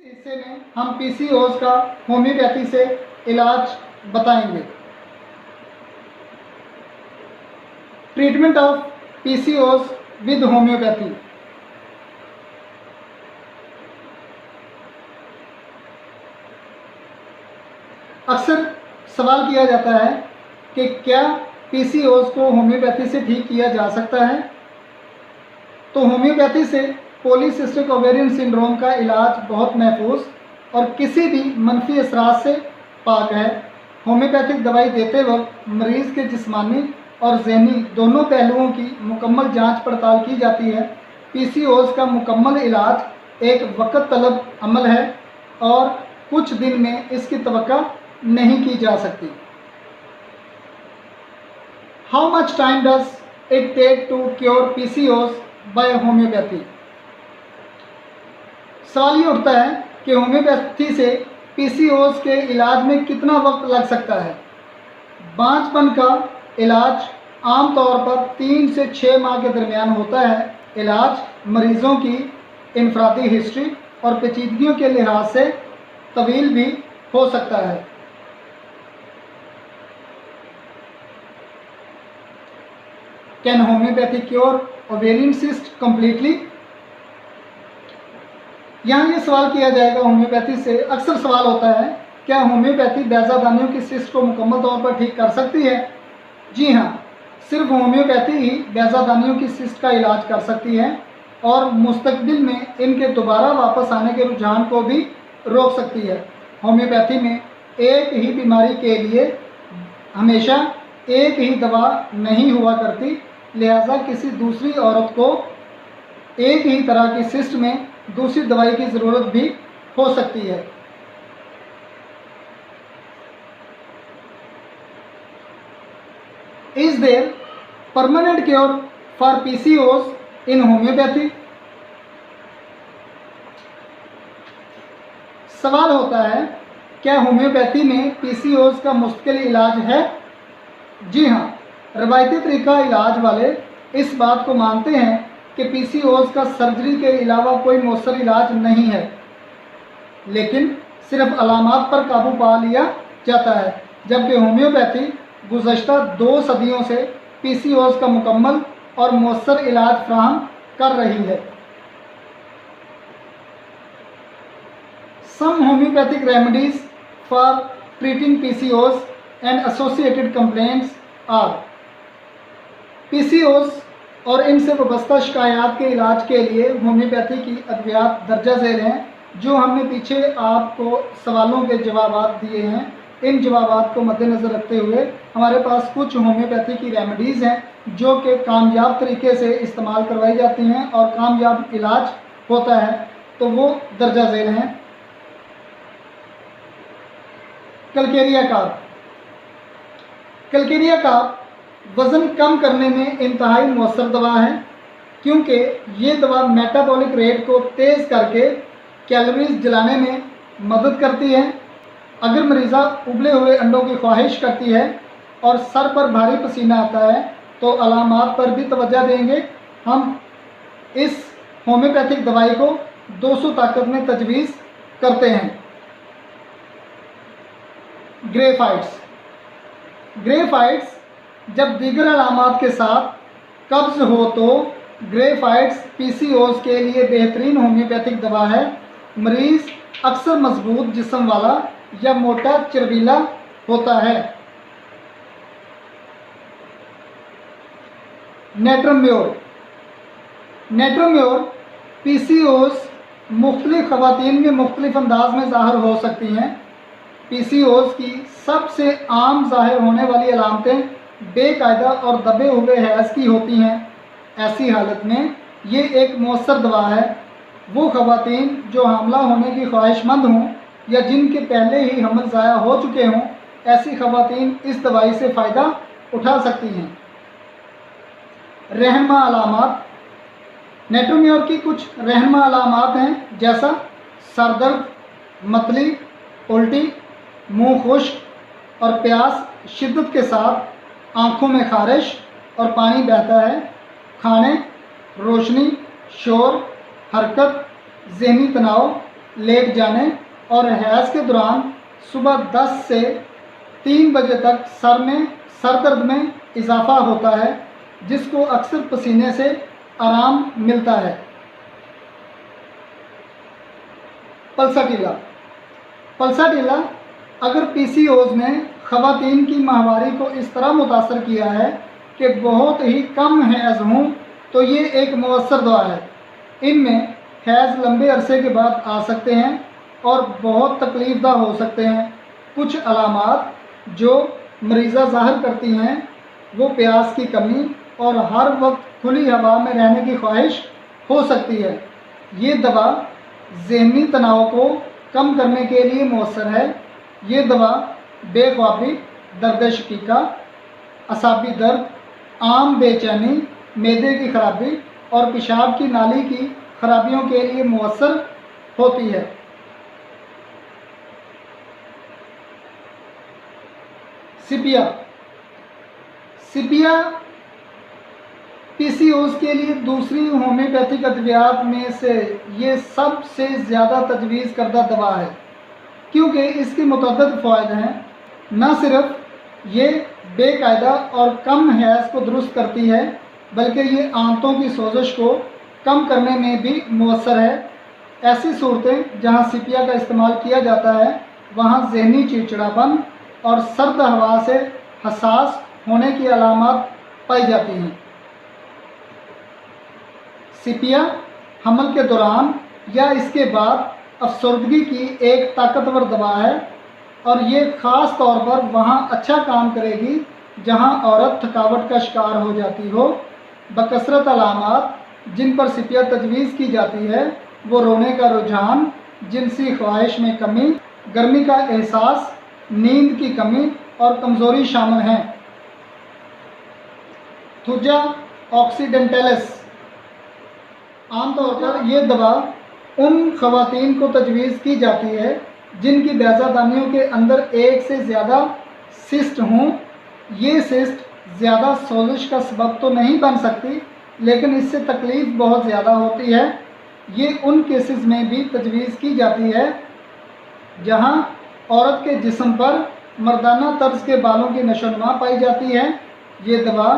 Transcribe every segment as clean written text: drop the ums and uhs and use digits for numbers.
हिस्से में हम पीसीओएस का होम्योपैथी से इलाज बताएंगे। Treatment of PCOS with homeopathy. अक्सर सवाल किया जाता है कि क्या पीसीओएस को होम्योपैथी से ठीक किया जा सकता है। तो होम्योपैथी से पॉलीसिस्टिक ओवेरियन सिंड्रोम का इलाज बहुत महफूज और किसी भी मनफी असरात से पाक है। होम्योपैथिक दवाई देते वक्त मरीज़ के जिस्मानी और ज़हनी दोनों पहलुओं की मुकम्मल जांच पड़ताल की जाती है। पीसीओएस का मुकम्मल इलाज एक वक़्त तलब अमल है और कुछ दिन में इसकी तवक्को नहीं की जा सकती। How much time does it take to cure PCOS by homeopathy. सवाल ये उठता है कि होम्योपैथी से पीसीओएस के इलाज में कितना वक्त लग सकता है। बांझपन का इलाज आमतौर पर 3 से 6 माह के दरमियान होता है। इलाज मरीज़ों की इनफरादी हिस्ट्री और पेचीदगियों के लिहाज से तवील भी हो सकता है। Can homeopathy cure ovarian cyst completely. यहाँ ये सवाल किया जाएगा होम्योपैथी से। अक्सर सवाल होता है क्या होम्योपैथी बैजादानियों की सिस्ट को मुकम्मल तौर पर ठीक कर सकती है। जी हाँ, सिर्फ होम्योपैथी ही बैजादानियों की सिस्ट का इलाज कर सकती है और मुस्तकबिल में इनके दोबारा वापस आने के रुझान को भी रोक सकती है। होम्योपैथी में एक ही बीमारी के लिए हमेशा एक ही दवा नहीं हुआ करती, लिहाजा किसी दूसरी औरत को एक ही तरह की सिस्ट में दूसरी दवाई की ज़रूरत भी हो सकती है। Is there permanent cure for PCOS in homeopathy. सवाल होता है क्या होम्योपैथी में पीसीओएस का मुस्तकिल इलाज है। जी हाँ, रवायती तरीका इलाज वाले इस बात को मानते हैं कि पीसीओएस का सर्जरी के अलावा कोई मौसर इलाज नहीं है, लेकिन सिर्फ अलामात पर काबू पा लिया जाता है। जबकि होम्योपैथी गुज़श्ता 2 सदियों से पीसीओएस का मुकम्मल और मौसर इलाज फराहम कर रही है। Some homeopathic remedies for treating PCOS and associated complaints are. PCOS और इनसे वाबस्ता शिकायत के इलाज के लिए होम्योपैथी की अद्वियात दर्जा ज़ेल हैं, जो हमने पीछे आपको सवालों के जवाब दिए हैं। इन जवाबात को मद्देनज़र रखते हुए हमारे पास कुछ होम्योपैथी की रेमेडीज़ हैं जो कि कामयाब तरीके से इस्तेमाल करवाई जाती हैं और कामयाब इलाज होता है, तो वो दर्जा ज़ेल हैं। कलकेरिया काप। कलकेरिया काप वज़न कम करने में इंतहाई मौसर दवा है, क्योंकि ये दवा मेटाबॉलिक रेट को तेज़ करके कैलोरीज जलाने में मदद करती है। अगर मरीज़ा उबले हुए अंडों की ख्वाहिश करती है और सर पर भारी पसीना आता है तो अलामात पर भी तवज्जो देंगे। हम इस होम्योपैथिक दवाई को 200 ताकत में तजवीज़ करते हैं। ग्रेफाइट्स। ग्रेफाइट्स जब दीगर अलामात के साथ कब्ज़ हो तो ग्रेफाइट्स पीसीओएस के लिए बेहतरीन होम्योपैथिक दवा है। मरीज़ अक्सर मजबूत जिस्म वाला या मोटा चर्बीला होता है। नेट्रोम्योर। नेट्रोम्योर पीसीओएस मुख्तलिफ ख़वातीन में मुख्तलिफ अंदाज में ज़ाहिर हो सकती हैं। पीसीओएस की सबसे आम ज़ाहिर होने वाली अलामतें बेकायदा और दबे हुए हैज़ की होती हैं। ऐसी हालत में ये एक मौसर दवा है। वो ख़वातीन जो हामला होने की ख्वाहिशमंद हों या जिनके पहले ही हमल ज़ाया हो चुके हों, ऐसी ख़वातीन इस दवाई से फ़ायदा उठा सकती हैं। रहनुमा अलामात। नेट्रोम्योर की कुछ रहनुमा अलामात हैं, जैसा सर दर्द, मतली, उल्टी, मुँह खुश्क और प्यास शिद्दत के साथ, आँखों में खारिश और पानी बहता है, खाने, रोशनी, शोर, हरकत, ज़हनी तनाव, लेट जाने और हैज़ के दौरान सुबह 10 से 3 बजे तक सर दर्द में इजाफ़ा होता है, जिसको अक्सर पसीने से आराम मिलता है। पल्साटिला अगर पीसीओज ने ख़वातीन की माहवारी को इस तरह मुतासर किया है कि बहुत ही कम हैज़ हों तो ये एक मौसर दवा है। इनमें हैज़ लंबे अरसे के बाद आ सकते हैं और बहुत तकलीफ़दा हो सकते हैं। कुछ अलामात जो मरीज़ा ज़ाहिर करती हैं वो प्यास की कमी और हर वक्त खुली हवा में रहने की ख्वाहिश हो सकती है। ये दवा ज़हनी तनाव को कम करने के लिए मौसर है। ये दवा बेख्वाबी, दर्द शकीका, असाबी दर्द, आम बेचैनी, मैदे की खराबी और पेशाब की नाली की खराबियों के लिए मौसर होती है। सिपिया पीसीओज के लिए दूसरी होम्योपैथिक अद्वियात में से ये सबसे ज़्यादा तजवीज़ करदा दवा है, क्योंकि इसके मुतअद्दिद फ़वाइद हैं। न सिर्फ ये बेकायदा और कम हैज़ को दुरुस्त करती है, बल्कि ये आंतों की सोजिश को कम करने में भी मुअस्सर है। ऐसी सूरतें जहाँ सिपिया का इस्तेमाल किया जाता है वहाँ ज़हनी चिड़चिड़ापन और सर्द हवा से हसास होने की अलामत पाई जाती हैं। सिपिया हमल के दौरान या इसके बाद अफसरदगी की एक ताकतवर दवा है और ये ख़ास तौर पर वहाँ अच्छा काम करेगी जहाँ औरत थकावट का शिकार हो जाती हो। बकसरत अलामात जिन पर सिपिया तजवीज़ की जाती है वो रोने का रुझान, जिनसी ख्वाहिश में कमी, गर्मी का एहसास, नींद की कमी और कमज़ोरी शामिल हैं। थुजा ऑक्सीडेंटलिस आमतौर पर यह दवा उन ख़वातीन को तजवीज़ की जाती है जिनकी बैज़ादानियों के अंदर एक से ज़्यादा सिस्ट हों। ये सिस्ट ज़्यादा सोजिश का सबब तो नहीं बन सकती, लेकिन इससे तकलीफ़ बहुत ज़्यादा होती है। ये उन केसेस में भी तजवीज़ की जाती है जहाँ औरत के जिस्म पर मर्दाना तर्ज के बालों की नशोनुमा पाई जाती है। ये दवा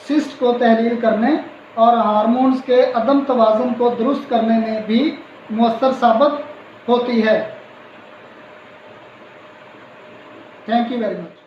सिस्ट को तहलील करने और हार्मोन्स के अदम तवाज़ुन को दुरुस्त करने में भी मुअस्सर साबित होती है। Thank you very much.